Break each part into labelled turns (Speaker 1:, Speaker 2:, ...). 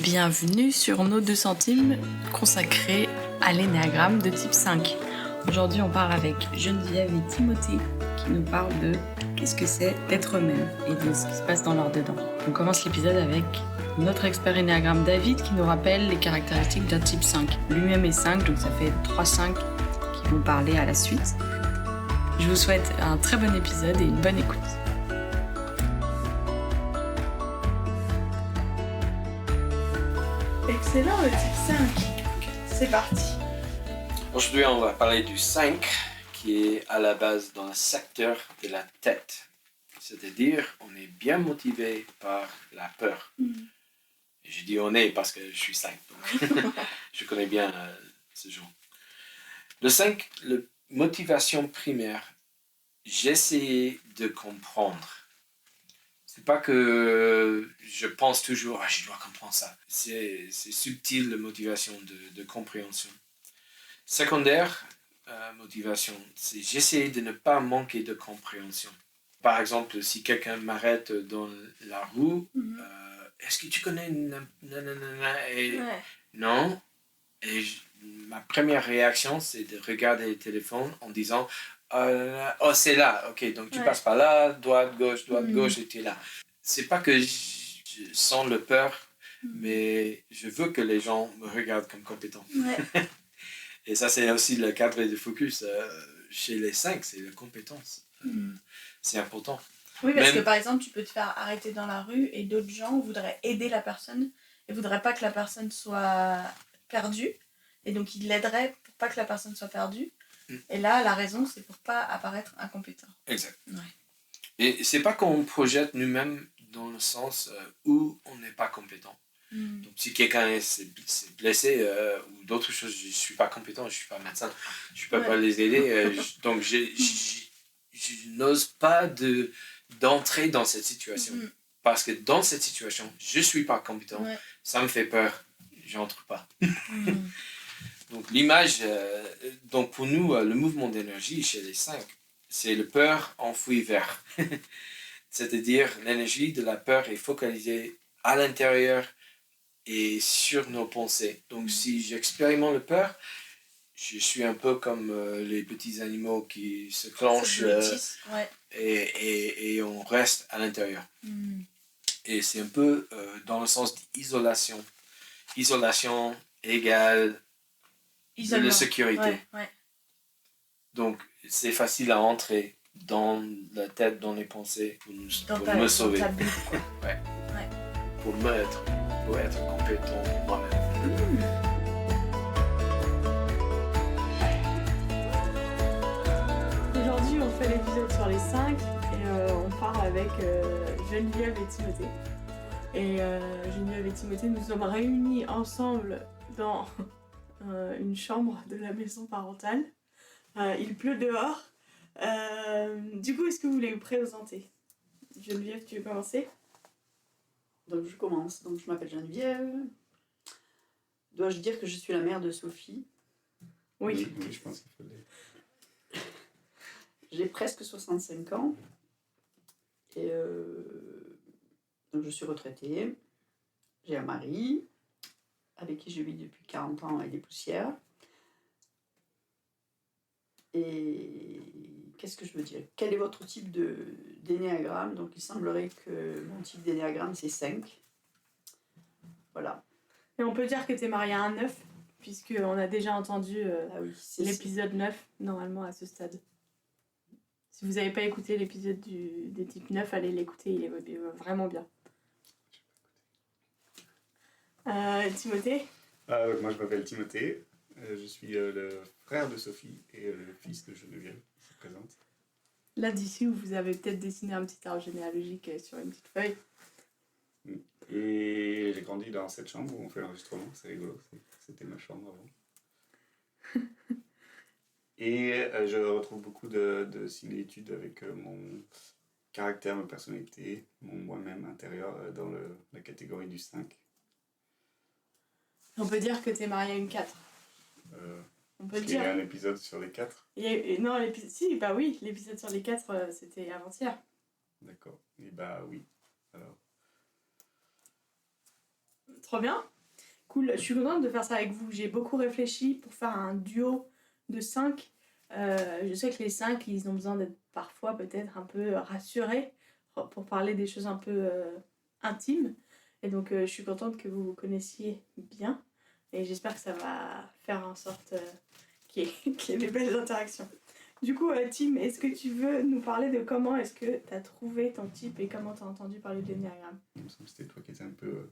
Speaker 1: Bienvenue sur nos 2 centimes consacrés à l'énéagramme de type 5. Aujourd'hui, on parle avec Geneviève et Timothée qui nous parlent de qu'est-ce que c'est d'être eux-mêmes et de ce qui se passe dans leur dedans. On commence l'épisode avec notre expert énéagramme David qui nous rappelle les caractéristiques d'un type 5. Lui-même est 5, donc ça fait 3 5 qui vont parler à la suite. Je vous souhaite un très bon épisode et une bonne écoute. Excellent, le type 5. C'est parti.
Speaker 2: Aujourd'hui, on va parler du 5 qui est à la base dans le secteur de la tête. C'est-à-dire, on est bien motivé par la peur. Et je dis on est parce que je suis 5, donc je connais bien ce genre. Le 5, la motivation primaire, j'essaie de comprendre. C'est pas que je pense toujours, je dois comprendre ça. C'est subtil la motivation de compréhension. Secondaire, motivation, c'est j'essaie de ne pas manquer de compréhension. Par exemple, si quelqu'un m'arrête dans la rue, est-ce que tu connais non. Et ma première réaction, c'est de regarder le téléphone en disant oh, c'est là, ok, donc tu passes par là, droite, gauche, et tu es là. C'est pas que je sens le peur, mais je veux que les gens me regardent comme compétent. Et ça, c'est aussi le cadre de focus chez les 5, c'est la compétence. C'est important.
Speaker 3: Oui, parce que par exemple, tu peux te faire arrêter dans la rue et d'autres gens voudraient aider la personne et voudraient pas que la personne soit perdue. Et donc, ils l'aideraient pour pas que la personne soit perdue. Et là, la raison, c'est pour pas apparaître incompétent.
Speaker 2: Exact.
Speaker 3: Ouais.
Speaker 2: Et c'est pas qu'on projette nous-mêmes dans le sens où on n'est pas compétent. Donc, si quelqu'un s'est blessé ou d'autres choses, je ne suis pas compétent, je ne suis pas médecin, je ne peux pas les aider. Donc, je n'ose pas d'entrer dans cette situation. Parce que dans cette situation, je ne suis pas compétent, ça me fait peur, je n'entre pas. Donc, l'image, donc pour nous, le mouvement d'énergie chez les 5, c'est le peur enfoui vert. C'est-à-dire, l'énergie de la peur est focalisée à l'intérieur et sur nos pensées. Donc, si j'expérimente le peur, je suis un peu comme les petits animaux qui se clenchent et on reste à l'intérieur. Et c'est un peu dans le sens d'isolation. Isolation égale de la sécurité. Donc, c'est facile à entrer dans la tête, dans les pensées, pour me sauver.
Speaker 3: Dans ta bulle, quoi.
Speaker 2: Pour être compétent moi-même.
Speaker 1: Aujourd'hui, on fait l'épisode sur les 5 et on parle avec Geneviève et Timothée. Et Geneviève et Timothée, nous sommes réunis ensemble dans une chambre de la maison parentale. Il pleut dehors. Du coup, est-ce que vous voulez vous présenter ? Geneviève, tu veux commencer ?
Speaker 4: Donc je commence. Donc je m'appelle Geneviève. Dois-je dire que je suis la mère de Sophie ?
Speaker 1: Oui,
Speaker 5: je pense qu'il faut le dire.
Speaker 4: J'ai presque 65 ans. Et donc je suis retraitée. J'ai un mari avec qui je vis depuis 40 ans et des poussières. Et qu'est-ce que je veux dire ? Quel est votre type d'énéagramme ? Donc il semblerait que mon type d'énéagramme c'est 5. Voilà.
Speaker 1: et on peut dire que tu es mariée à un 9, puisqu'on a déjà entendu l'épisode 9, normalement, à ce stade. Si vous n'avez pas écouté l'épisode des types 9, allez l'écouter, il est vraiment bien. Timothée ?
Speaker 5: Moi, je m'appelle Timothée. Je suis le frère de Sophie et le fils de Geneviève qui se présente.
Speaker 1: Là, d'ici, vous avez peut-être dessiné un petit arbre généalogique sur une petite feuille.
Speaker 5: Et j'ai grandi dans cette chambre où on fait l'enregistrement, c'est rigolo, c'était ma chambre avant. Et je retrouve beaucoup de similitudes avec mon caractère, ma personnalité, mon moi-même intérieur dans la catégorie du 5.
Speaker 1: On peut dire que tu es mariée à une 4. On peut le dire.
Speaker 5: Il y a un épisode sur les 4.
Speaker 1: Non, l'épisode sur les 4, c'était avant-hier.
Speaker 5: D'accord. Et oui. Alors.
Speaker 3: Trop bien. Cool. Je suis contente de faire ça avec vous. J'ai beaucoup réfléchi pour faire un duo de 5. Je sais que les 5, ils ont besoin d'être parfois peut-être un peu rassurés pour parler des choses un peu intimes. Et donc, je suis contente que vous vous connaissiez bien. Et j'espère que ça va faire en sorte qu'il y ait des belles interactions. Du coup, Tim, est-ce que tu veux nous parler de comment est-ce que tu as trouvé ton type et comment tu as entendu parler de l'énéagramme?
Speaker 5: Il me semble que c'était toi qui étais un peu...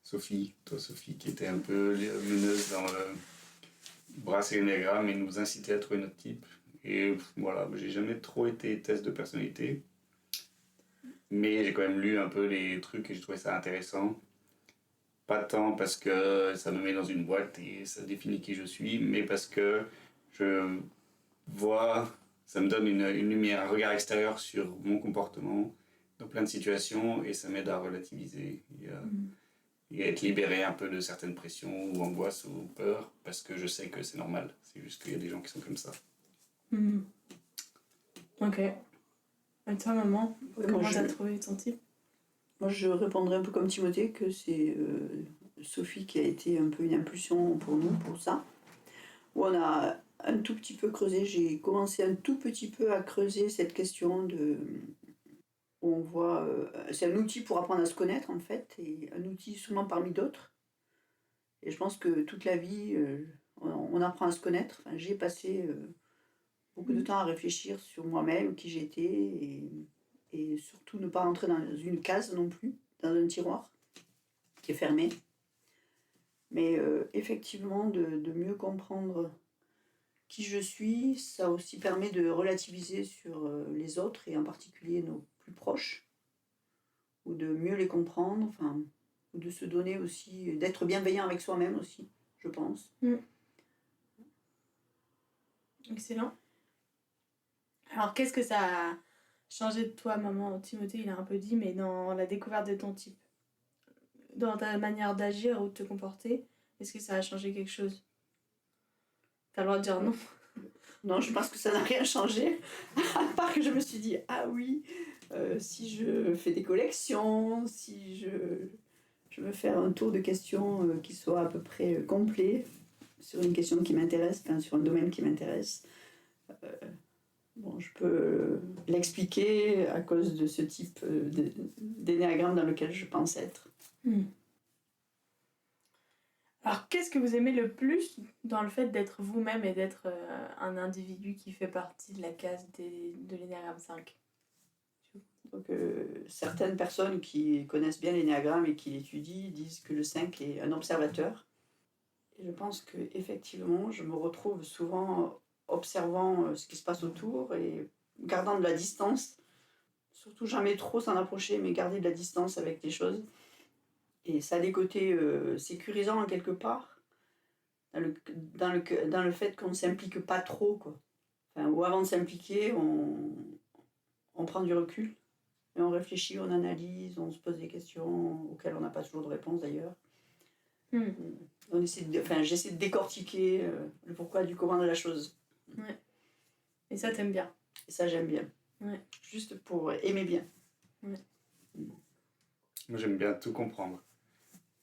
Speaker 5: Sophie, qui était un peu meneuse dans le brasser l'énéagramme et nous inciter à trouver notre type. Et voilà, j'ai jamais trop été test de personnalité. Mais j'ai quand même lu un peu les trucs et j'ai trouvé ça intéressant. Pas tant parce que ça me met dans une boîte et ça définit qui je suis, mais parce que je vois, ça me donne une lumière, un regard extérieur sur mon comportement dans plein de situations et ça m'aide à relativiser et à être libéré un peu de certaines pressions ou angoisses ou peurs parce que je sais que c'est normal. C'est juste qu'il y a des gens qui sont comme ça.
Speaker 3: Ok. Et toi, maman, comment tu as trouvé ton type?
Speaker 4: Moi, je répondrais un peu comme Timothée que c'est Sophie qui a été un peu une impulsion pour nous, pour ça. Où on a un tout petit peu creusé, j'ai commencé un tout petit peu à creuser cette question de... On voit... c'est un outil pour apprendre à se connaître, en fait, et un outil souvent parmi d'autres. Et je pense que toute la vie, on apprend à se connaître. Enfin, j'ai passé beaucoup de temps à réfléchir sur moi-même, qui j'étais, et surtout ne pas rentrer dans une case non plus, dans un tiroir qui est fermé. Mais effectivement, de mieux comprendre qui je suis, ça aussi permet de relativiser sur les autres, et en particulier nos plus proches, ou de mieux les comprendre, enfin, ou de se donner aussi, d'être bienveillant avec soi-même aussi, je pense.
Speaker 3: Excellent. Alors, qu'est-ce que ça a changé de toi, maman? Timothée, il a un peu dit, mais dans la découverte de ton type, dans ta manière d'agir ou de te comporter, est-ce que ça a changé quelque chose? T'as le droit de dire non.
Speaker 4: Non, je pense que ça n'a rien changé, à part que je me suis dit, ah oui, si je fais des collections, si je veux faire un tour de questions qui soit à peu près complet, sur une question qui m'intéresse, enfin, sur un domaine qui m'intéresse, bon, je peux l'expliquer à cause de ce type d'énéagramme dans lequel je pense être.
Speaker 3: Alors, qu'est-ce que vous aimez le plus dans le fait d'être vous-même et d'être un individu qui fait partie de la case de l'énéagramme 5?
Speaker 4: Donc, certaines personnes qui connaissent bien l'énéagramme et qui l'étudient disent que le 5 est un observateur. Et je pense qu'effectivement, je me retrouve souvent observant ce qui se passe autour et gardant de la distance. Surtout jamais trop s'en approcher, mais garder de la distance avec les choses. Et ça a des côtés sécurisants en quelque part, dans le fait qu'on ne s'implique pas trop, quoi. Enfin, ou avant de s'impliquer, on prend du recul, et on réfléchit, on analyse, on se pose des questions auxquelles on n'a pas toujours de réponse d'ailleurs. J'essaie de décortiquer le pourquoi du comment de la chose.
Speaker 3: Ouais. Et ça, t'aimes bien?
Speaker 4: Et ça, j'aime bien.
Speaker 3: Ouais.
Speaker 4: Juste pour aimer bien.
Speaker 3: Ouais.
Speaker 5: Moi, j'aime bien tout comprendre.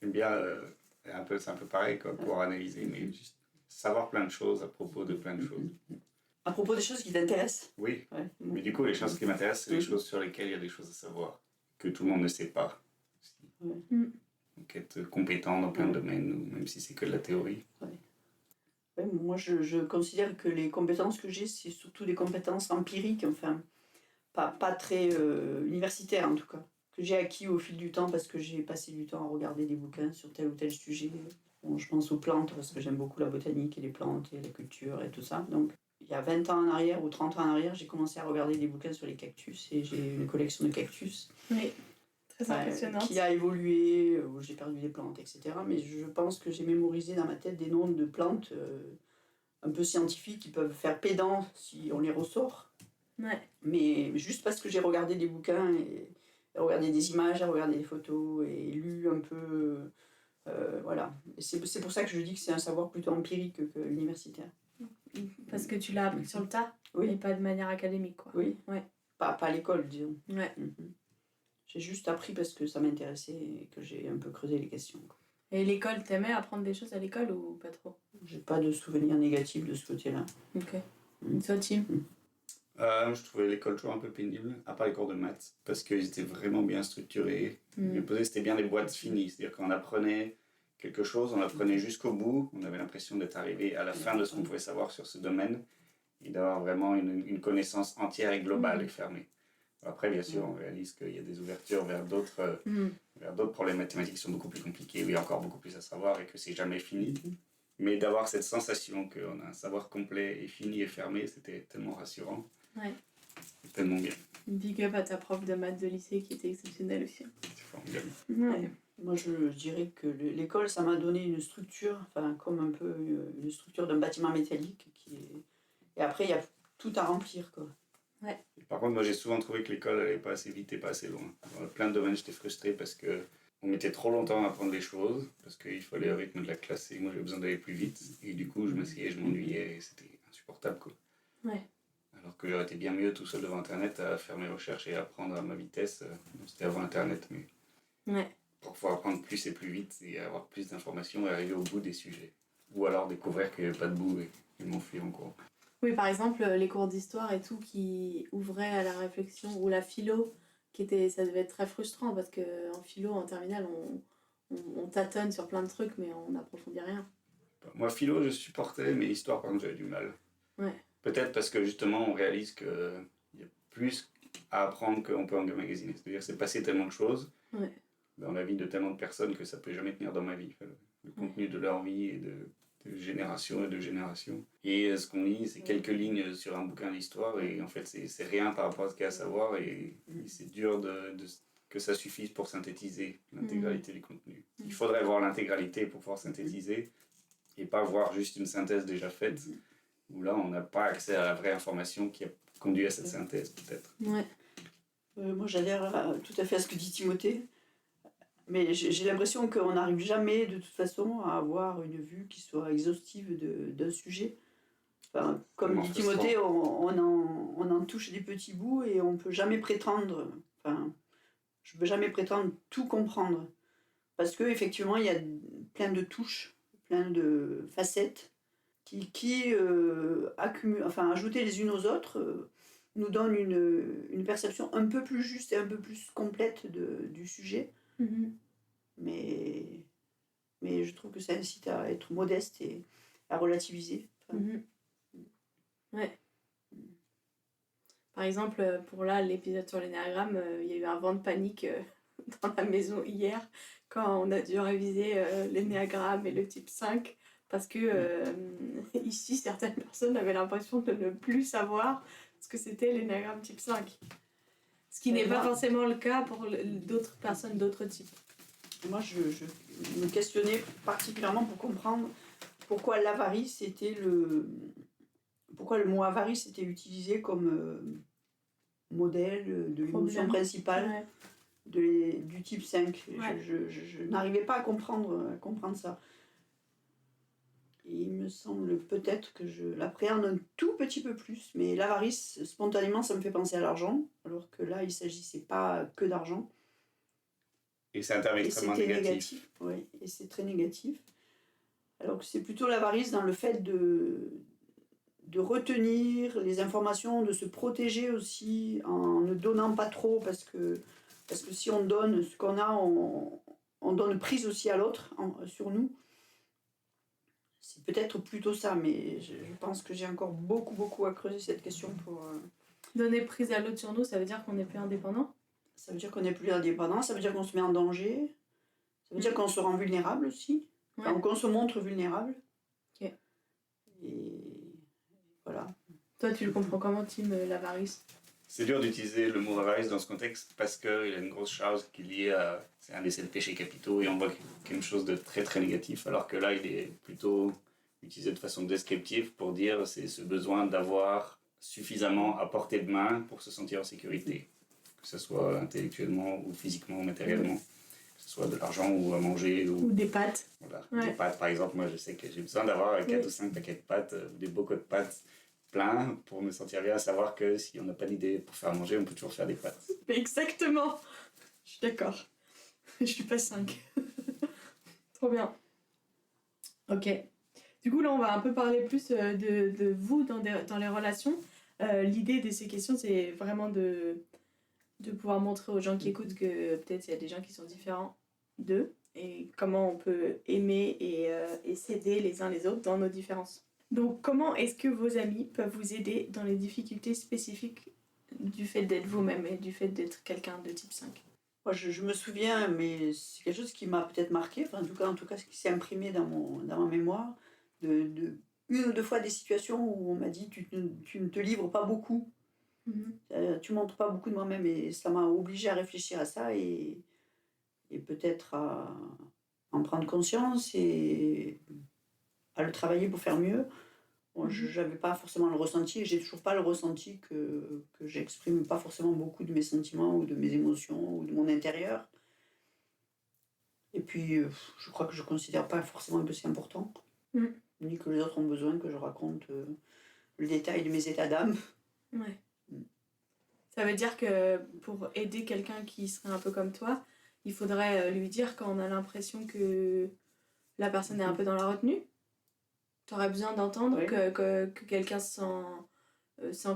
Speaker 5: J'aime bien, c'est un peu pareil, quoi, pour analyser, mais juste savoir plein de choses à propos de plein de choses.
Speaker 4: À propos des choses qui t'intéressent.
Speaker 5: Oui,
Speaker 4: ouais.
Speaker 5: Mais du coup, les choses qui m'intéressent, c'est les choses sur lesquelles il y a des choses à savoir, que tout le monde ne sait pas.
Speaker 4: Ouais.
Speaker 5: Donc être compétent dans plein de domaines, même si c'est que de la théorie.
Speaker 4: Ouais, moi, je considère que les compétences que j'ai, c'est surtout des compétences empiriques, enfin, pas très universitaires en tout cas, que j'ai acquis au fil du temps parce que j'ai passé du temps à regarder des bouquins sur tel ou tel sujet. Bon, je pense aux plantes parce que j'aime beaucoup la botanique et les plantes et la culture et tout ça. Donc, il y a 20 ans en arrière ou 30 ans en arrière, j'ai commencé à regarder des bouquins sur les cactus et j'ai une collection de cactus.
Speaker 3: Oui, très impressionnante.
Speaker 4: Qui a évolué, où j'ai perdu des plantes, etc. Mais je pense que j'ai mémorisé dans ma tête des noms de plantes un peu scientifiques qui peuvent faire pédant si on les ressort.
Speaker 3: Ouais.
Speaker 4: Mais juste parce que j'ai regardé des bouquins et regardé des images, regardé des photos et lu un peu... voilà. Et c'est pour ça que je dis que c'est un savoir plutôt empirique que universitaire.
Speaker 3: Parce que tu l'as appris sur le tas, et pas de manière académique, quoi.
Speaker 4: Oui.
Speaker 3: Ouais.
Speaker 4: Pas à l'école, disons.
Speaker 3: Ouais.
Speaker 4: J'ai juste appris parce que ça m'intéressait et que j'ai un peu creusé les questions, quoi.
Speaker 3: Et l'école, t'aimais apprendre des choses à l'école ou pas trop?
Speaker 4: J'ai pas de souvenirs négatifs de ce côté-là.
Speaker 3: Ok. Toi, Tim?
Speaker 5: Je trouvais l'école toujours un peu pénible, à part les cours de maths, parce qu'ils étaient vraiment bien structurés. C'était bien des boîtes finies, c'est-à-dire qu'on apprenait quelque chose, on l'apprenait jusqu'au bout, on avait l'impression d'être arrivé à la fin de ce qu'on pouvait savoir sur ce domaine, et d'avoir vraiment une connaissance entière et globale et fermée. Après, bien sûr, on réalise qu'il y a des ouvertures vers d'autres problèmes mathématiques qui sont beaucoup plus compliqués, où il y a encore beaucoup plus à savoir et que c'est jamais fini. Mais d'avoir cette sensation qu'on a un savoir complet et fini et fermé, c'était tellement rassurant.
Speaker 3: Ouais.
Speaker 5: Tellement bien.
Speaker 3: Big up à ta prof de maths de lycée qui était exceptionnelle aussi.
Speaker 5: C'est formidable.
Speaker 3: Ouais.
Speaker 4: Moi, je dirais que l'école, ça m'a donné une structure, enfin, comme un peu une structure d'un bâtiment métallique. Et après, il y a tout à remplir, quoi.
Speaker 3: Ouais.
Speaker 5: Par contre, moi, j'ai souvent trouvé que l'école n'allait pas assez vite et pas assez loin. Dans plein de domaines, j'étais frustré parce qu'on mettait trop longtemps à apprendre les choses, parce qu'il fallait le rythme de la classe et moi, j'avais besoin d'aller plus vite. Et du coup, je m'asseyais, je m'ennuyais et c'était insupportable, quoi.
Speaker 3: Ouais.
Speaker 5: Alors que j'aurais été bien mieux tout seul devant Internet à faire mes recherches et apprendre à ma vitesse. C'était avant Internet, mais
Speaker 3: Ouais.
Speaker 5: pour pouvoir apprendre plus et plus vite et avoir plus d'informations et arriver au bout des sujets. Ou alors découvrir qu'il n'y avait pas de bout et m'enfuir en cours.
Speaker 3: Oui, par exemple, les cours d'histoire et tout qui ouvraient à la réflexion, ou la philo, ça devait être très frustrant parce qu'en philo, en terminale, on tâtonne sur plein de trucs, mais on n'approfondit rien.
Speaker 5: Moi, philo, je supportais, mais histoire, par exemple, j'avais du mal.
Speaker 3: Ouais.
Speaker 5: Peut-être parce que justement, on réalise qu'il y a plus à apprendre qu'on peut emmagasiner. C'est-à-dire, c'est passé tellement de choses dans la vie de tellement de personnes que ça ne peut jamais tenir dans ma vie. Enfin, le contenu de leur vie et de génération et de génération. Et ce qu'on lit, c'est quelques lignes sur un bouquin d'histoire et en fait, c'est rien par rapport à ce qu'il y a à savoir et c'est dur que ça suffise pour synthétiser l'intégralité du contenu. Il faudrait voir l'intégralité pour pouvoir synthétiser et pas voir juste une synthèse déjà faite où là, on n'a pas accès à la vraie information qui a conduit à cette synthèse, peut-être.
Speaker 3: Ouais.
Speaker 4: Moi, j'adhère tout à fait à ce que dit Timothée. Mais j'ai l'impression qu'on n'arrive jamais, de toute façon, à avoir une vue qui soit exhaustive d'un sujet. Enfin, comme dit Timothée, on en touche des petits bouts et on ne peut jamais prétendre... Enfin, je ne peux jamais prétendre tout comprendre. Parce qu'effectivement, il y a plein de touches, plein de facettes qui ajoutées les unes aux autres, nous donnent une perception un peu plus juste et un peu plus complète du sujet. Mais je trouve que ça incite à être modeste et à relativiser.
Speaker 3: Ouais. Par exemple, pour l'épisode sur l'énéagramme, il y a eu un vent de panique dans la maison hier quand on a dû réviser l'énéagramme et le type 5 parce que ici, certaines personnes avaient l'impression de ne plus savoir ce que c'était l'énéagramme type 5. Ce qui n'est pas forcément le cas pour d'autres personnes d'autres types.
Speaker 4: Moi, je me questionnais particulièrement pour comprendre pourquoi l'avarice pourquoi le mot avarice était utilisé comme modèle de l'émotion principale du type 5. Ouais. Je n'arrivais pas à comprendre ça. Et il me semble peut-être que je l'appréhende un tout petit peu plus, mais l'avarice, spontanément, ça me fait penser à l'argent, alors que là, il ne s'agissait pas que d'argent.
Speaker 5: Et c'est un terme extrêmement négatif.
Speaker 4: Oui, et c'est très négatif. Alors que c'est plutôt l'avarice dans le fait de retenir les informations, de se protéger aussi en ne donnant pas trop, parce que si on donne ce qu'on a, on donne prise aussi à l'autre, sur nous. C'est peut-être plutôt ça, mais je pense que j'ai encore beaucoup à creuser cette question pour...
Speaker 3: Donner prise à l'autre sur nous, ça veut dire qu'on n'est plus indépendant ?
Speaker 4: Ça veut dire qu'on n'est plus indépendant, ça veut dire qu'on se met en danger, ça veut dire qu'on se rend vulnérable aussi, enfin, qu'on se montre vulnérable.
Speaker 3: Ok.
Speaker 4: Et voilà.
Speaker 3: Toi, tu le comprends comment, Tim, l'avarice ?
Speaker 5: C'est dur d'utiliser le mot avarice dans ce contexte parce qu'il a une grosse charge qui est liée à... C'est un des 7 péchés capitaux et on voit quelque chose de très très négatif, alors que là, il est plutôt utilisé de façon descriptive pour dire c'est ce besoin d'avoir suffisamment à portée de main pour se sentir en sécurité. Que ce soit intellectuellement ou physiquement ou matériellement. Que ce soit de l'argent ou à manger. Ou
Speaker 3: des pâtes.
Speaker 5: Voilà. Des pâtes, par exemple, moi je sais que j'ai besoin d'avoir 4 ou 5 paquets de pâtes ou des bocaux de pâtes pleins pour me sentir bien, à savoir que si on n'a pas d'idée pour faire manger, on peut toujours faire des pâtes.
Speaker 3: Exactement. Je suis d'accord. Je suis pas 5. Trop bien. Ok. Du coup, là, on va un peu parler plus de vous dans les relations. L'idée de ces questions, c'est vraiment de pouvoir montrer aux gens qui écoutent que peut-être il y a des gens qui sont différents d'eux et comment on peut aimer et s'aider les uns les autres dans nos différences. Donc, comment est-ce que vos amis peuvent vous aider dans les difficultés spécifiques du fait d'être vous-même et du fait d'être quelqu'un de type 5?
Speaker 4: Moi, je me souviens, mais c'est quelque chose qui m'a peut-être marqué, enfin, en tout cas, ce qui s'est imprimé dans ma mémoire, de une ou deux fois des situations où on m'a dit tu ne te livres pas beaucoup, tu montres pas beaucoup de moi-même, et ça m'a obligée à réfléchir à ça et peut-être à en prendre conscience et à le travailler pour faire mieux. Bon, j'avais pas forcément le ressenti, et j'ai toujours pas le ressenti que j'exprime pas forcément beaucoup de mes sentiments ou de mes émotions ou de mon intérieur. Et puis, je crois que je considère pas forcément que c'est important, ni que les autres ont besoin que je raconte le détail de mes états d'âme.
Speaker 3: Ouais. Ça veut dire que pour aider quelqu'un qui serait un peu comme toi, il faudrait lui dire quand on a l'impression que la personne est un peu dans la retenue. T'aurais besoin d'entendre
Speaker 4: Oui.
Speaker 3: que quelqu'un sent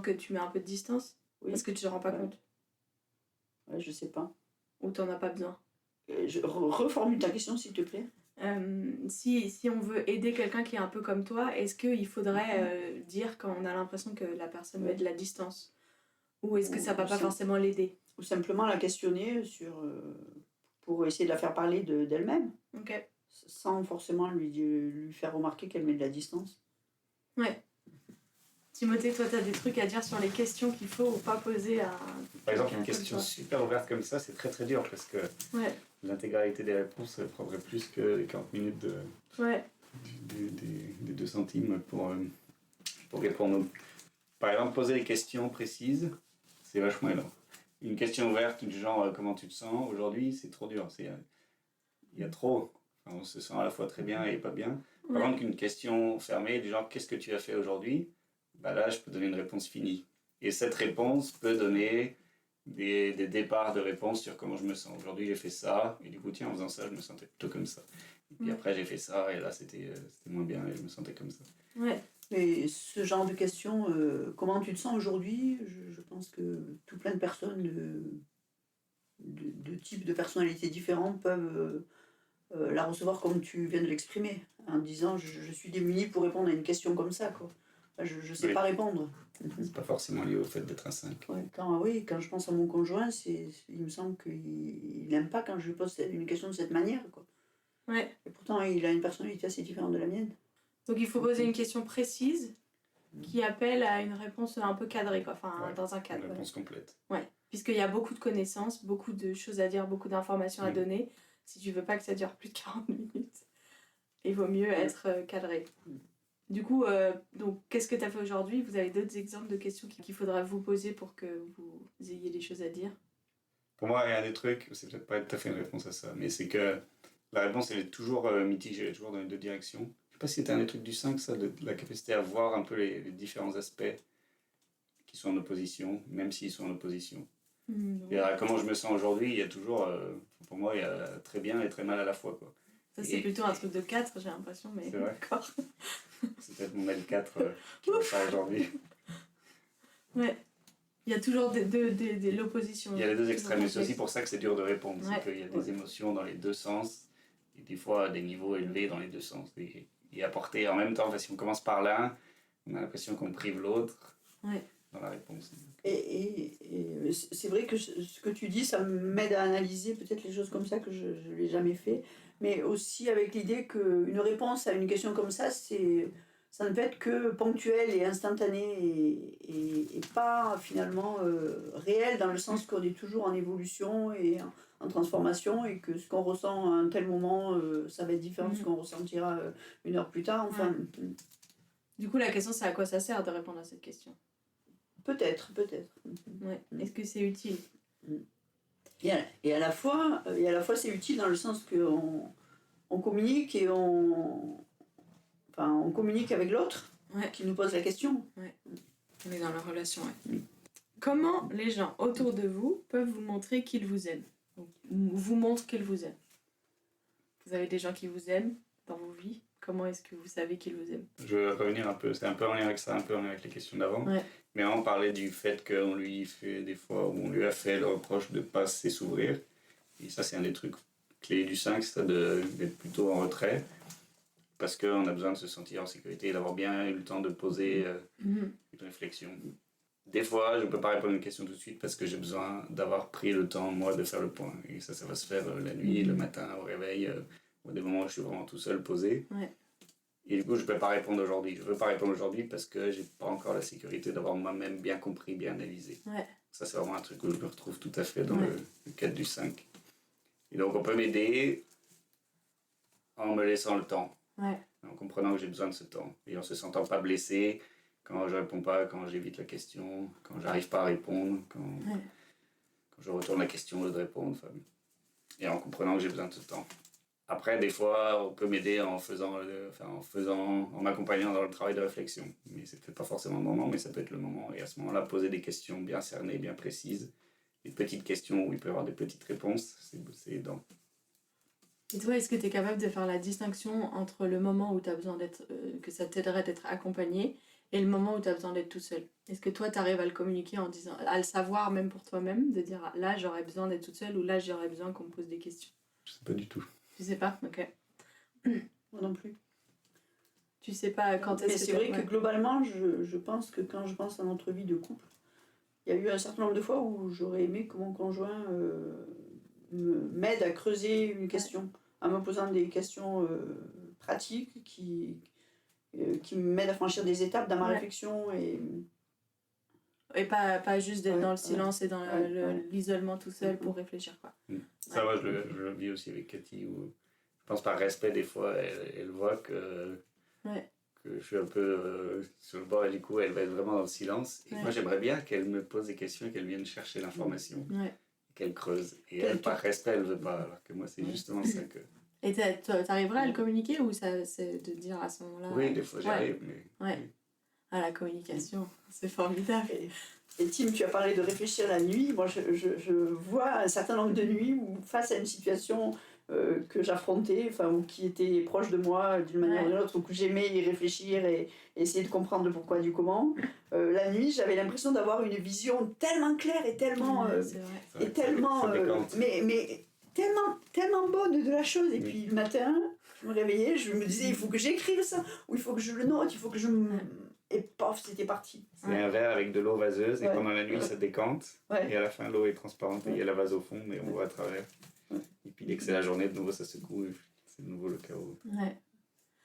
Speaker 3: que tu mets un peu de distance,
Speaker 4: Oui.
Speaker 3: parce que tu te rends pas compte.
Speaker 4: Ouais, je sais pas.
Speaker 3: Ou t'en as pas besoin.
Speaker 4: Reformule ta question, s'il te plaît.
Speaker 3: Si on veut aider quelqu'un qui est un peu comme toi, est-ce qu'il faudrait dire quand on a l'impression que la personne met de la distance? Ou est-ce que ça va pas forcément l'aider?
Speaker 4: Ou simplement la questionner pour essayer de la faire parler d'elle-même,
Speaker 3: Ok.
Speaker 4: sans forcément lui faire remarquer qu'elle met de la distance.
Speaker 3: Ouais. Timothée, toi, t'as des trucs à dire sur les questions qu'il faut ou pas poser à...
Speaker 5: Par exemple, une question super ouverte comme ça, c'est très très dur parce que l'intégralité des réponses prendrait plus que les 40 minutes des 2 centimes pour répondre. Par exemple, poser des questions précises, c'est vachement énorme. Une question ouverte du genre comment tu te sens aujourd'hui, c'est trop dur. Il y a trop. Enfin, on se sent à la fois très bien et pas bien. Par contre, qu'une question fermée du genre qu'est-ce que tu as fait aujourd'hui, bah là, je peux donner une réponse finie. Et cette réponse peut donner des départs de réponse sur comment je me sens. Aujourd'hui, j'ai fait ça, et du coup, tiens, en faisant ça, je me sentais plutôt comme ça. Et puis après, j'ai fait ça, et là, c'était moins bien, et je me sentais comme ça.
Speaker 3: Ouais.
Speaker 4: Mais ce genre de questions, comment tu te sens aujourd'hui, je pense que tout plein de personnes de types de personnalités différentes peuvent la recevoir comme tu viens de l'exprimer, en disant je suis démunie pour répondre à une question comme ça, quoi. Je ne sais pas répondre.
Speaker 5: C'est pas forcément lié au fait d'être un 5.
Speaker 4: Ouais, quand je pense à mon conjoint, il me semble qu'il n'aime pas quand je lui pose une question de cette manière, quoi.
Speaker 3: Ouais.
Speaker 4: Et pourtant, il a une personnalité assez différente de la mienne.
Speaker 3: Donc il faut poser une question précise qui appelle à une réponse un peu cadrée, quoi. Enfin, dans un cadre.
Speaker 5: Une réponse complète.
Speaker 3: Ouais. Puisqu'il y a beaucoup de connaissances, beaucoup de choses à dire, beaucoup d'informations à donner. Si tu veux pas que ça dure plus de 40 minutes, il vaut mieux être cadré. Du coup, donc, qu'est-ce que tu as fait aujourd'hui? Vous avez d'autres exemples de questions qu'il faudra vous poser pour que vous ayez des choses à dire?
Speaker 5: Pour moi, il y a des trucs, c'est peut-être pas tout à fait une réponse à ça, mais c'est que la réponse, elle est toujours mitigée, elle est toujours dans les 2 directions. Je sais pas si c'était un des trucs du 5, ça, de la capacité à voir un peu les différents aspects qui sont en opposition, même s'ils sont en opposition. Et comment je me sens aujourd'hui, il y a toujours, pour moi, il y a très bien et très mal à la fois, quoi.
Speaker 3: Ça, c'est plutôt un truc de 4, j'ai l'impression, mais
Speaker 5: c'est vrai.
Speaker 3: d'accord.
Speaker 5: C'est peut-être mon L4 qui me parle aujourd'hui.
Speaker 3: Ouais. Il y a toujours de l'opposition.
Speaker 5: Il y a les 2 extrêmes, et c'est aussi pour ça que c'est dur de répondre. C'est qu'il y a des émotions dans les 2 sens, et des fois à des niveaux élevés dans les 2 sens. Et apporter en même temps, enfin, si on commence par l'un, on a l'impression qu'on prive l'autre dans la réponse.
Speaker 4: Et c'est vrai que ce que tu dis, ça m'aide à analyser peut-être les choses comme ça que je ne l'ai jamais fait, mais aussi avec l'idée qu'une réponse à une question comme ça, ça ne peut être que ponctuel et instantané et pas finalement réel, dans le sens qu'on est toujours en évolution et en transformation, et que ce qu'on ressent à un tel moment, ça va être différent de ce qu'on ressentira 1 heure plus tard. Enfin,
Speaker 3: Du coup, la question, c'est à quoi ça sert de répondre à cette question?
Speaker 4: Peut-être.
Speaker 3: Ouais. Est-ce que c'est utile?
Speaker 4: Et à la fois, c'est utile dans le sens qu'on communique et on communique avec l'autre qui nous pose la question.
Speaker 3: Ouais. On est dans la relation, Comment les gens autour de vous peuvent vous montrer qu'ils vous aiment? Donc, vous montrent qu'ils vous aiment? Vous avez des gens qui vous aiment dans vos vies. Comment est-ce que vous savez qu'ils vous aiment?
Speaker 5: Je vais revenir un peu, c'est un peu en lien avec ça, un peu en lien avec les questions d'avant.
Speaker 3: Ouais.
Speaker 5: Mais on parlait du fait qu'on lui fait des fois, où on lui a fait le reproche de ne pas s'ouvrir. Et ça, c'est un des trucs clés du 5, c'est d'être plutôt en retrait. Parce qu'on a besoin de se sentir en sécurité et d'avoir bien eu le temps de poser une réflexion. Des fois, je ne peux pas répondre à une question tout de suite parce que j'ai besoin d'avoir pris le temps, moi, de faire le point. Et ça va se faire la nuit, le matin, au réveil, ou à des moments où je suis vraiment tout seul, posé.
Speaker 3: Ouais.
Speaker 5: Et du coup, je ne peux pas répondre aujourd'hui. Je ne veux pas répondre aujourd'hui parce que je n'ai pas encore la sécurité d'avoir moi-même bien compris, bien analysé.
Speaker 3: Ouais.
Speaker 5: Ça, c'est vraiment un truc où je me retrouve tout à fait dans le cadre du 5. Et donc, on peut m'aider en me laissant le temps.
Speaker 3: Ouais.
Speaker 5: En comprenant que j'ai besoin de ce temps. Et en se sentant pas blessé quand je réponds pas, quand j'évite la question, quand j'arrive pas à répondre, quand je retourne la question au lieu de répondre. Enfin, et en comprenant que j'ai besoin de ce temps. Après, des fois, on peut m'aider en m'accompagnant dans le travail de réflexion. Mais c'est peut-être pas forcément le moment, mais ça peut être le moment. Et à ce moment-là, poser des questions bien cernées, bien précises. Des petites questions où il peut y avoir des petites réponses, c'est aidant.
Speaker 3: Et toi, est-ce que tu es capable de faire la distinction entre le moment où tu as besoin d'être, que ça t'aiderait d'être accompagné et le moment où tu as besoin d'être tout seul? Est-ce que toi, tu arrives à le communiquer en disant, à le savoir même pour toi-même, de dire là, j'aurais besoin d'être toute seule ou là, j'aurais besoin qu'on me pose des questions?
Speaker 5: Je sais pas du tout.
Speaker 3: Tu sais pas? Ok.
Speaker 4: Moi non plus.
Speaker 3: Tu sais pas quand est-ce
Speaker 4: Mais
Speaker 3: que
Speaker 4: c'est vrai que globalement, je pense que quand je pense à notre vie de couple, il y a eu un certain nombre de fois où j'aurais aimé que mon conjoint m'aide à creuser une question, en me posant des questions pratiques qui m'aident à franchir des étapes dans ma réflexion.
Speaker 3: Et pas juste d'être dans le silence et dans
Speaker 4: ouais.
Speaker 3: l'isolement tout seul pour réfléchir, quoi.
Speaker 5: Ça, moi, je le vis aussi avec Cathy, où je pense par respect, des fois, elle voit que je suis un peu sur le bord et du coup, elle va être vraiment dans le silence. Et moi, j'aimerais bien qu'elle me pose des questions et qu'elle vienne chercher l'information, qu'elle creuse. Et elle, par respect, elle veut pas, alors que moi, c'est justement ça que...
Speaker 3: Et t'arriverais à le communiquer ou ça, c'est de dire à ce moment-là?
Speaker 5: Oui, des fois, j'y arrive, mais...
Speaker 3: Ouais. Ah, la communication, c'est formidable.
Speaker 4: Et Tim, tu as parlé de réfléchir la nuit. Moi, je vois un certain nombre de nuits où, face à une situation que j'affrontais, ou qui était proche de moi d'une manière ou d'une autre, où j'aimais y réfléchir et essayer de comprendre le pourquoi du comment, la nuit, j'avais l'impression d'avoir une vision tellement claire et tellement... et tellement... mais tellement bonne de la chose. Et puis le matin, je me réveillais, je me disais, il faut que j'écrive ça, ou il faut que je le note, il faut que je... Et paf, c'était parti.
Speaker 5: C'est un verre avec de l'eau vaseuse et pendant la nuit ça décante et à la fin l'eau est transparente et il y a la vase au fond mais on voit à travers. Et puis dès que c'est la journée de nouveau ça secoue et c'est de nouveau le chaos.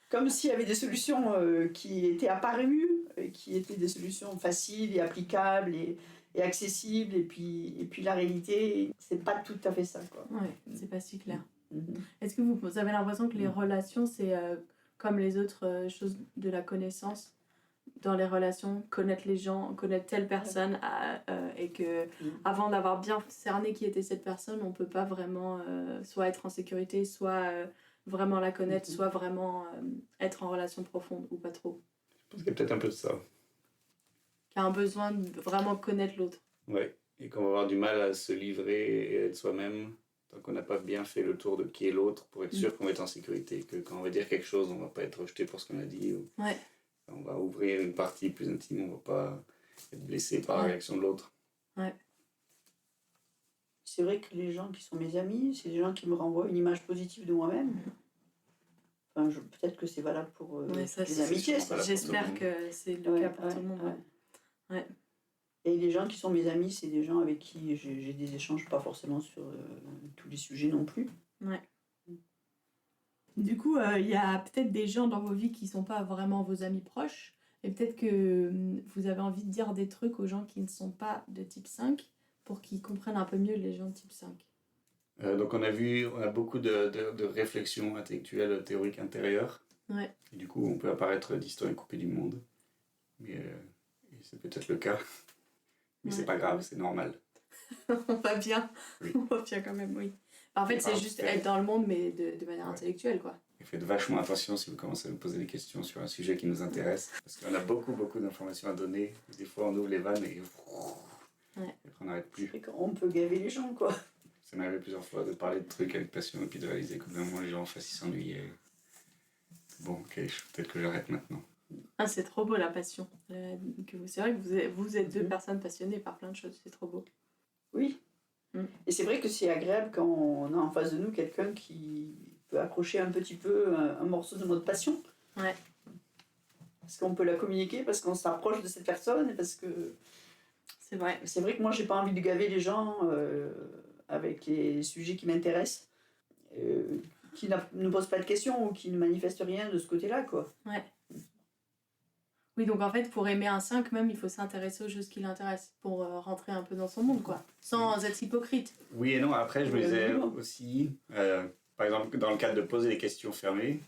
Speaker 4: Comme s'il y avait des solutions qui étaient apparues, qui étaient des solutions faciles et applicables et accessibles et puis la réalité c'est pas tout à fait ça, quoi.
Speaker 3: C'est pas si clair. Est-ce que vous avez l'impression que les relations c'est comme les autres choses de la connaissance? Dans les relations, connaître les gens, connaître telle personne et que avant d'avoir bien cerné qui était cette personne, on peut pas vraiment soit être en sécurité, soit vraiment la connaître, soit vraiment être en relation profonde ou pas trop.
Speaker 5: Je pense qu'il y a peut-être un peu de ça.
Speaker 3: Qui a un besoin de vraiment connaître l'autre.
Speaker 5: Ouais, et qu'on va avoir du mal à se livrer et être soi-même tant qu'on n'a pas bien fait le tour de qui est l'autre pour être sûr qu'on va être en sécurité, que quand on va dire quelque chose, on va pas être rejeté pour ce qu'on a dit. On va ouvrir une partie plus intime, on va pas être blessé par la réaction de l'autre.
Speaker 4: C'est vrai que les gens qui sont mes amis, c'est des gens qui me renvoient une image positive de moi-même. Peut-être que c'est valable pour les amitiés.
Speaker 3: J'espère que c'est le cas pour tout le monde.
Speaker 4: Et les gens qui sont mes amis, c'est des gens avec qui j'ai des échanges, pas forcément sur tous les sujets non plus.
Speaker 3: Du coup, il y a peut-être des gens dans vos vies qui ne sont pas vraiment vos amis proches, et peut-être que vous avez envie de dire des trucs aux gens qui ne sont pas de type 5 pour qu'ils comprennent un peu mieux les gens de type 5.
Speaker 5: Donc on a beaucoup de réflexions intellectuelles, théoriques intérieures. Et du coup, on peut apparaître distant et coupé du monde. Mais c'est peut-être le cas. Mais c'est pas grave, c'est normal.
Speaker 3: On va bien. On va bien quand même, oui. En fait, c'est juste être dans le monde, mais de manière intellectuelle, quoi.
Speaker 5: Et faites vachement attention si vous commencez à nous poser des questions sur un sujet qui nous intéresse. Parce qu'on a beaucoup d'informations à donner. Des fois, on ouvre les vannes et après, on n'arrête plus.
Speaker 4: On peut gaver les gens, quoi.
Speaker 5: Ça m'est arrivé plusieurs fois de parler de trucs avec passion et puis de réaliser qu'au bout d'un moment les gens en face ils s'ennuyaient. Bon, ok, peut-être que j'arrête maintenant.
Speaker 1: Ah, c'est trop beau la passion. C'est vrai que vous êtes deux personnes passionnées par plein de choses, c'est trop beau.
Speaker 4: Oui. Et c'est vrai que c'est agréable quand on a en face de nous quelqu'un qui peut accrocher un petit peu un morceau de notre passion.
Speaker 1: Ouais.
Speaker 4: Parce qu'on peut la communiquer, parce qu'on s'approche de cette personne, et parce que...
Speaker 1: C'est vrai.
Speaker 4: C'est vrai que moi, j'ai pas envie de gaver les gens avec les sujets qui m'intéressent, qui ne posent pas de questions ou qui ne manifestent rien de ce côté-là, quoi.
Speaker 1: Ouais. Oui, donc en fait, pour aimer un 5, même, il faut s'intéresser aux choses qui l'intéressent, pour rentrer un peu dans son monde, quoi. Sans être hypocrite.
Speaker 5: Oui et non, après je me disais aussi, par exemple, dans le cadre de poser des questions fermées,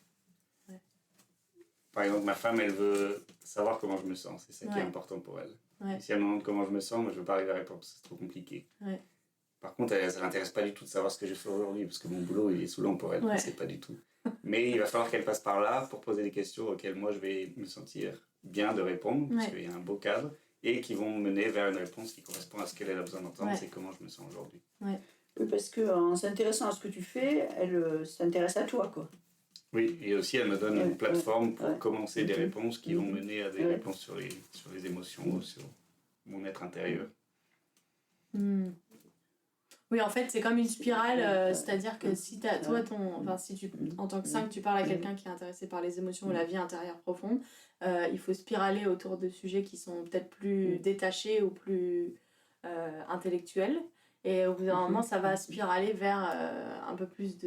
Speaker 5: par exemple, ma femme, elle veut savoir comment je me sens, c'est ça qui est important pour elle.
Speaker 1: Ouais.
Speaker 5: Si elle me demande comment je me sens, moi je veux pas arriver à répondre, c'est trop compliqué.
Speaker 1: Ouais.
Speaker 5: Par contre, ça l'intéresse pas du tout de savoir ce que j'ai fait aujourd'hui, parce que mon boulot il est saoulant pour elle, c'est pas du tout. Mais il va falloir qu'elle passe par là pour poser des questions auxquelles moi je vais me sentir bien de répondre, parce qu'il y a un beau cadre, et qui vont me mener vers une réponse qui correspond à ce qu'elle a besoin d'entendre, c'est comment je me sens aujourd'hui.
Speaker 4: Oui, parce qu'en s'intéressant à ce que tu fais, elle s'intéresse à toi, quoi.
Speaker 5: Oui, et aussi elle me donne une plateforme pour commencer des réponses qui vont mener à des réponses sur les émotions ou sur mon être intérieur.
Speaker 1: Oui, en fait, c'est comme une spirale, c'est-à-dire que si si tu, en tant que 5, tu parles à quelqu'un qui est intéressé par les émotions ou la vie intérieure profonde, il faut spiraler autour de sujets qui sont peut-être plus détachés ou plus intellectuels. Et au bout d'un moment, ça va spiraler vers un peu plus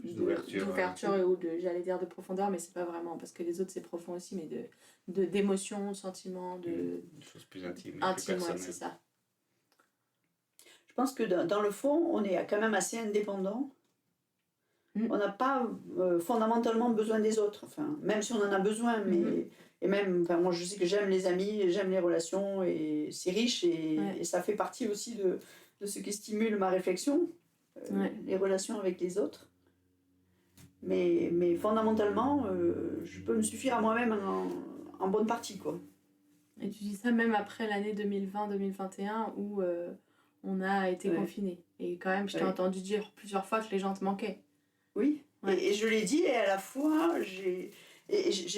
Speaker 1: d'ouverture et ou j'allais dire de profondeur, mais c'est pas vraiment, parce que les autres c'est profond aussi, mais d'émotions, sentiments,
Speaker 5: des choses plus intimes,
Speaker 1: plus personnelles. C'est ça.
Speaker 4: Je pense que dans le fond, on est quand même assez indépendant. On n'a pas fondamentalement besoin des autres, enfin, même si on en a besoin, mais et même, enfin, moi je sais que j'aime les amis, j'aime les relations, et c'est riche, et ça fait partie aussi de ce qui stimule ma réflexion, les relations avec les autres. Mais fondamentalement, je peux me suffire à moi-même en bonne partie, quoi.
Speaker 1: Et tu dis ça même après l'année 2020-2021 où on a été confinés. Et quand même, je t'ai entendu dire plusieurs fois que les gens te manquaient.
Speaker 4: Oui, et je l'ai dit, et à la fois, j'ai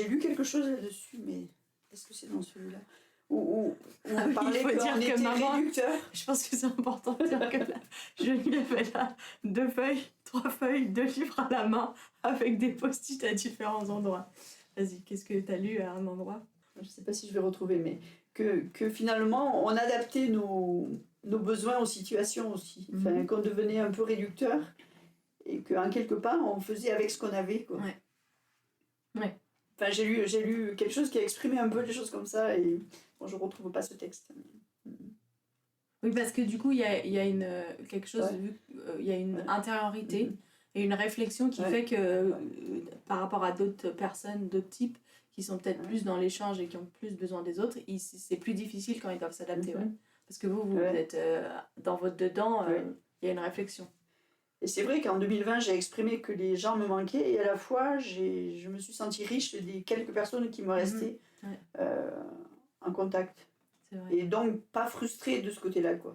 Speaker 4: lu quelque chose là-dessus, mais est-ce que c'est dans celui-là où on parlait qu'on était réducteur.
Speaker 1: Je pense que c'est important de dire que là, Geneviève est là, 3 feuilles, 2 livres à la main, avec des post-it à différents endroits. Vas-y, qu'est-ce que tu as lu à un endroit ?
Speaker 4: Je ne sais pas si je vais retrouver, mais que finalement, on adaptait nos besoins aux situations aussi. Enfin, qu'on devenait un peu réducteur, et qu'en quelque part, on faisait avec ce qu'on avait, quoi.
Speaker 1: Ouais.
Speaker 4: Enfin, j'ai lu quelque chose qui a exprimé un peu des choses comme ça, et bon, je ne retrouve pas ce texte.
Speaker 1: Oui, parce que du coup, il y a quelque chose, il y a une intériorité et une réflexion qui fait que par rapport à d'autres personnes, d'autres types, qui sont peut-être plus dans l'échange et qui ont plus besoin des autres, c'est plus difficile quand ils doivent s'adapter. Parce que vous êtes dans votre dedans, il y a une réflexion.
Speaker 4: Et c'est vrai qu'en 2020, j'ai exprimé que les gens me manquaient, et à la fois, je me suis sentie riche des quelques personnes qui me restaient en contact.
Speaker 1: C'est vrai.
Speaker 4: Et donc, pas frustrée de ce côté-là, quoi.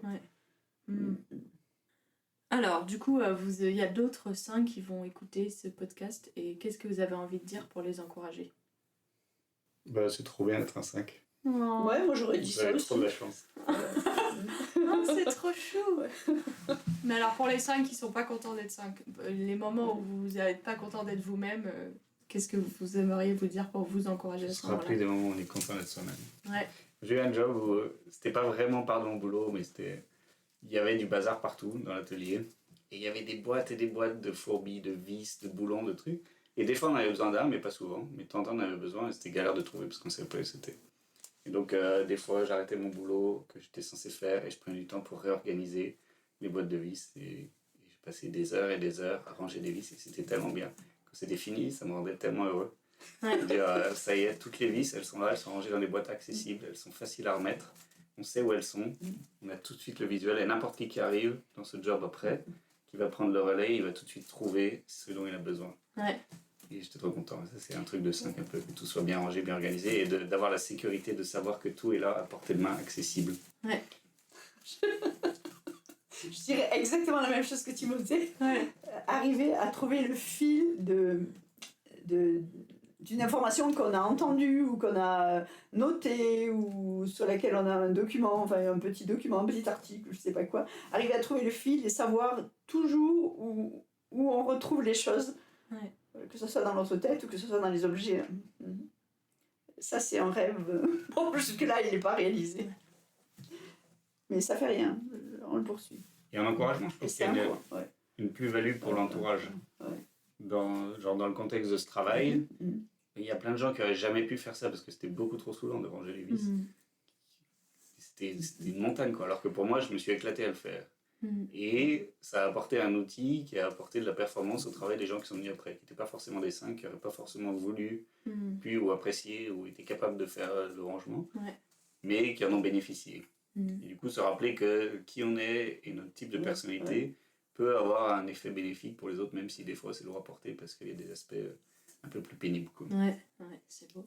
Speaker 1: Alors, du coup, il y a d'autres 5 qui vont écouter ce podcast, et qu'est-ce que vous avez envie de dire pour les encourager ?
Speaker 5: C'est trop bien d'être un 5.
Speaker 1: Oh.
Speaker 4: Ouais, moi j'aurais dit ça aussi.
Speaker 5: Trop de la chance.
Speaker 1: C'est trop chou. Mais alors pour les 5 qui sont pas contents d'être 5, les moments où vous n'êtes pas content d'être vous-même, qu'est-ce que vous aimeriez vous dire pour vous encourager à ce moment-là ?
Speaker 5: Se rappeler des moments où on est content d'être soi-même.
Speaker 1: Ouais.
Speaker 5: J'ai eu un job où c'était pas vraiment par mon boulot, mais il y avait du bazar partout dans l'atelier. Et il y avait des boîtes et des boîtes de fourmis, de vis, de boulons, de trucs. Et des fois on avait besoin d'un, mais pas souvent. Mais de temps en temps on avait besoin, et c'était galère de trouver parce qu'on savait pas où c'était. Et donc, des fois, j'arrêtais mon boulot que j'étais censé faire et je prenais du temps pour réorganiser les boîtes de vis. Et j'ai passé des heures et des heures à ranger des vis et c'était tellement bien. Quand c'était fini, ça me rendait tellement heureux. De dire, ça y est, toutes les vis, elles sont là, elles sont rangées dans des boîtes accessibles, elles sont faciles à remettre. On sait où elles sont, on a tout de suite le visuel et n'importe qui arrive dans ce job après, qui va prendre le relais, il va tout de suite trouver ce dont il a besoin.
Speaker 1: Ouais.
Speaker 5: Et j'étais trop content. Ça, c'est un truc de 5 un peu, que tout soit bien rangé, bien organisé et d'avoir la sécurité de savoir que tout est là à portée de main, accessible.
Speaker 1: Ouais.
Speaker 4: Je dirais exactement la même chose que Timothée.
Speaker 3: Ouais.
Speaker 4: Arriver à trouver le fil d'une information qu'on a entendue ou qu'on a notée ou sur laquelle on a un document, enfin un petit document, un petit article, je sais pas quoi. Arriver à trouver le fil et savoir toujours où on retrouve les choses, que ce soit dans notre tête ou que ce soit dans les objets. Ça, c'est un rêve. Bon, jusque-là, il n'est pas réalisé. Mais ça fait rien, on le poursuit.
Speaker 5: Et en encouragement, je pense qu'il y a une plus-value pour l'entourage.
Speaker 4: Ouais.
Speaker 5: Dans le contexte de ce travail, il y a plein de gens qui n'auraient jamais pu faire ça parce que c'était beaucoup trop saoulant de ranger les vis. C'était une montagne, quoi. Alors que pour moi, je me suis éclaté à le faire. Et ça a apporté un outil qui a apporté de la performance au travail des gens qui sont venus après, qui n'étaient pas forcément des 5, qui n'auraient pas forcément voulu, pu ou apprécié ou étaient capables de faire le rangement, mais qui en ont bénéficié. Et du coup, se rappeler que qui on est et notre type de personnalité peut avoir un effet bénéfique pour les autres, même si des fois c'est lourd à porter parce qu'il y a des aspects un peu plus pénibles. Quoi.
Speaker 3: Ouais, c'est beau.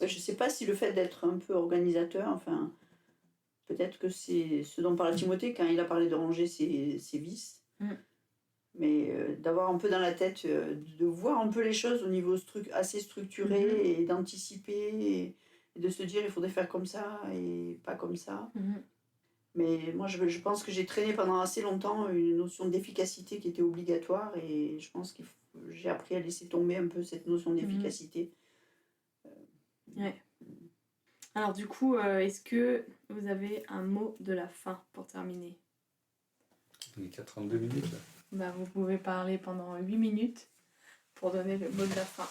Speaker 4: Je ne sais pas si le fait d'être un peu organisateur, enfin, peut-être que c'est ce dont parlait Timothée quand il a parlé de ranger ses vis, mais d'avoir un peu dans la tête, de voir un peu les choses au niveau assez structuré et d'anticiper et de se dire il faudrait faire comme ça et pas comme ça. Mais moi, je pense que j'ai traîné pendant assez longtemps une notion d'efficacité qui était obligatoire et je pense que j'ai appris à laisser tomber un peu cette notion d'efficacité.
Speaker 3: Ouais. Alors du coup, est-ce que vous avez un mot de la fin pour terminer ?
Speaker 5: On est qu'à 32 minutes là.
Speaker 3: Bah, vous pouvez parler pendant 8 minutes pour donner le mot de la fin.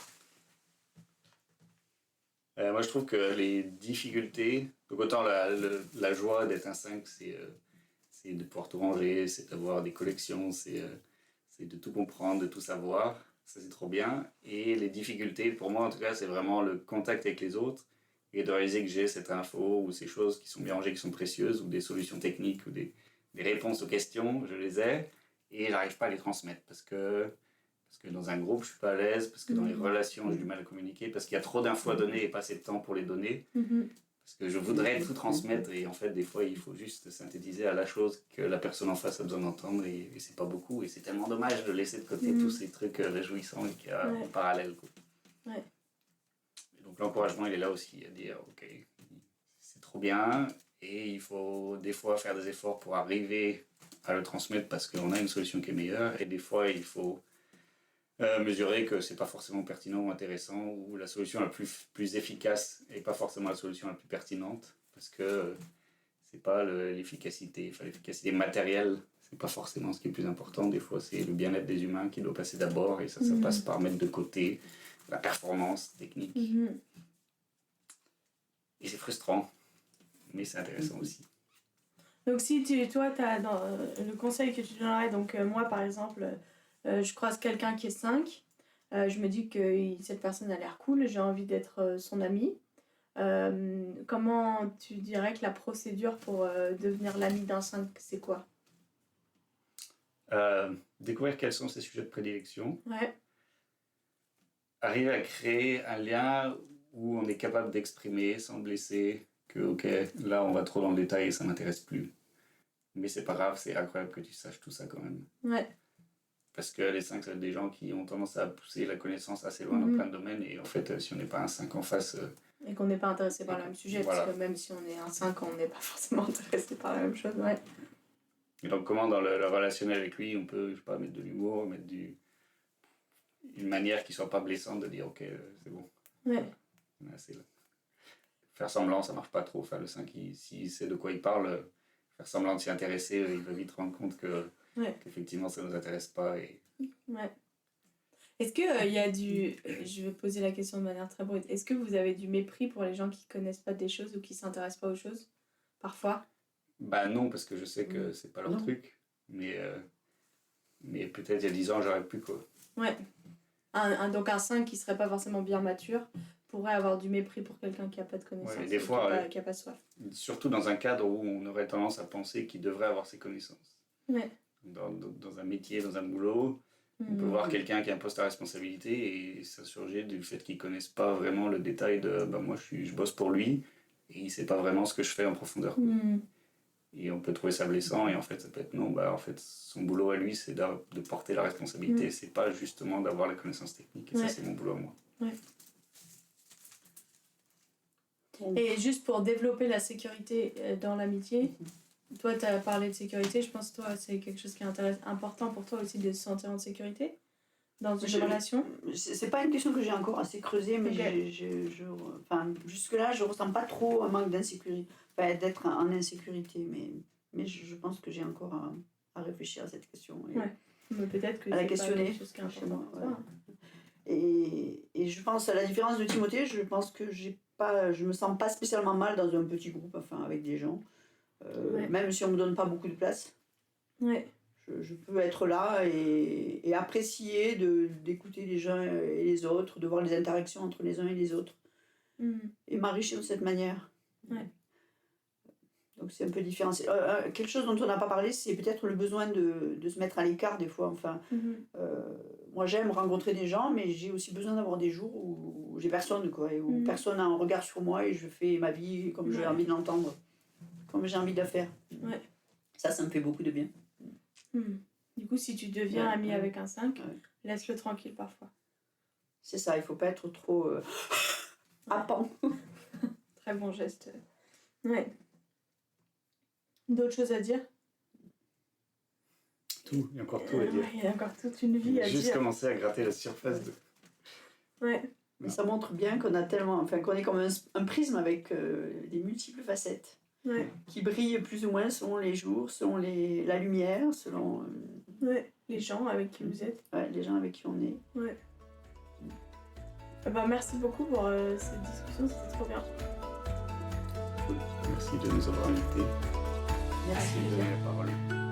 Speaker 5: Moi, je trouve que les difficultés, donc autant la joie d'être un 5, c'est de pouvoir tout ranger, c'est d'avoir des collections, c'est de tout comprendre, de tout savoir. Ça, c'est trop bien. Et les difficultés, pour moi, en tout cas, c'est vraiment le contact avec les autres et de réaliser que j'ai cette info ou ces choses qui sont bien rangées, qui sont précieuses, ou des solutions techniques ou des réponses aux questions, je les ai et j'arrive pas à les transmettre parce que dans un groupe, je suis pas à l'aise, parce que dans les relations, j'ai du mal à communiquer, parce qu'il y a trop d'infos à donner et pas assez de temps pour les donner. Parce que je voudrais tout transmettre et en fait, des fois, il faut juste synthétiser à la chose que la personne en face a besoin d'entendre et c'est pas beaucoup. Et c'est tellement dommage de laisser de côté tous ces trucs réjouissants et qu'il y a en parallèle. Quoi. Et donc, l'encouragement, il est là aussi à dire, ok, c'est trop bien et il faut des fois faire des efforts pour arriver à le transmettre parce qu'on a une solution qui est meilleure et des fois, il faut mesurer que c'est pas forcément pertinent ou intéressant ou la solution la plus efficace n'est pas forcément la solution la plus pertinente parce que c'est pas l'efficacité matérielle, c'est pas forcément ce qui est le plus important. Des fois, c'est le bien-être des humains qui doit passer d'abord et ça passe par mettre de côté la performance technique. Et c'est frustrant, mais c'est intéressant aussi.
Speaker 3: Donc si toi, tu as le conseil que tu donnerais, donc moi par exemple, je croise quelqu'un qui est 5, je me dis que cette personne a l'air cool, j'ai envie d'être son ami. Comment tu dirais que la procédure pour devenir l'ami d'un 5, c'est quoi ?
Speaker 5: Découvrir quels sont ses sujets de prédilection.
Speaker 3: Ouais.
Speaker 5: Arriver à créer un lien où on est capable d'exprimer sans blesser que ok, là on va trop dans le détail et ça m'intéresse plus. Mais c'est pas grave, c'est incroyable que tu saches tout ça quand même.
Speaker 3: Ouais.
Speaker 5: Parce que les 5, c'est des gens qui ont tendance à pousser la connaissance assez loin dans plein de domaines. Et en fait, si on n'est pas un 5 en face...
Speaker 3: Et qu'on n'est pas intéressé par le même sujet, parce que même si on est un 5, on n'est pas forcément intéressé par la même chose. Ouais.
Speaker 5: Et donc, comment dans le relationnel avec lui, on peut, je sais pas, mettre de l'humour, mettre une manière qui soit pas blessante de dire ok, c'est bon.
Speaker 3: Ouais.
Speaker 5: On est assez là. Faire semblant, ça marche pas trop. Enfin, le 5, s'il sait de quoi il parle, faire semblant de s'y intéresser, il va vite rendre compte qu'effectivement ça ne nous intéresse pas. Et...
Speaker 3: Ouais. Est-ce qu'il y a je vais poser la question de manière très brute, est-ce que vous avez du mépris pour les gens qui connaissent pas des choses ou qui s'intéressent pas aux choses, parfois ?
Speaker 5: Bah non, parce que je sais que c'est pas leur truc. Mais peut-être il y a 10 ans, j'aurais pu quoi. Ouais.
Speaker 3: Donc un 5 qui serait pas forcément bien mature pourrait avoir du mépris pour quelqu'un qui a pas de connaissances,
Speaker 5: des fois,
Speaker 3: qui a pas soif.
Speaker 5: Surtout dans un cadre où on aurait tendance à penser qu'il devrait avoir ses connaissances. Ouais. Dans un métier, dans un boulot, on peut voir quelqu'un qui a un poste à responsabilité et ça surgit du fait qu'il ne connaisse pas vraiment le détail de moi je bosse pour lui et il ne sait pas vraiment ce que je fais en profondeur. Et on peut trouver ça blessant, et en fait, ça peut être non, en fait, son boulot à lui, c'est de porter la responsabilité, c'est pas justement d'avoir la connaissance technique, et ça, c'est mon boulot à moi.
Speaker 3: Et juste pour développer la sécurité dans l'amitié, toi, tu as parlé de sécurité, je pense que toi, c'est quelque chose qui est important pour toi aussi de se sentir en sécurité dans une relation.
Speaker 4: C'est pas une question que j'ai encore assez creusée, mais jusque-là, je ressens pas trop un manque d'insécurité, d'être en insécurité, mais je pense que j'ai encore à réfléchir à cette question.
Speaker 3: Mais peut-être que
Speaker 4: à la
Speaker 3: c'est
Speaker 4: questionner,
Speaker 3: pas quelque chose qui est important pour toi.
Speaker 4: Et je pense, à la différence de Timothée, je pense que je me sens pas spécialement mal dans un petit groupe, avec des gens. Même si on me donne pas beaucoup de place. Je peux être là et apprécier d'écouter les uns et les autres, de voir les interactions entre les uns et les autres. Et m'enrichir de cette manière. Donc c'est un peu différent. Quelque chose dont on n'a pas parlé, c'est peut-être le besoin de se mettre à l'écart des fois. Moi j'aime rencontrer des gens, mais j'ai aussi besoin d'avoir des jours où j'ai personne, et où personne n'a un regard sur moi et je fais ma vie comme j'ai envie de l'entendre, comme j'ai envie de la faire. Ça me fait beaucoup de bien.
Speaker 3: Du coup, si tu deviens ami avec un 5, laisse-le tranquille parfois.
Speaker 4: C'est ça, il faut pas être trop happant.
Speaker 3: Très bon geste. D'autres choses à dire?
Speaker 5: Tout, il y a encore tout à dire.
Speaker 3: Il y a encore toute une vie à dire.
Speaker 5: Juste commencer à gratter la surface de...
Speaker 4: Mais ça montre bien qu'on a tellement, qu'on est comme un prisme avec des multiples facettes qui brillent plus ou moins selon les jours, selon la lumière, selon
Speaker 3: les gens avec qui vous êtes.
Speaker 4: Les gens avec qui on est.
Speaker 3: Merci beaucoup pour cette discussion, c'était trop bien.
Speaker 5: Cool. Merci de nous avoir invités.
Speaker 4: Merci
Speaker 5: de donner la parole.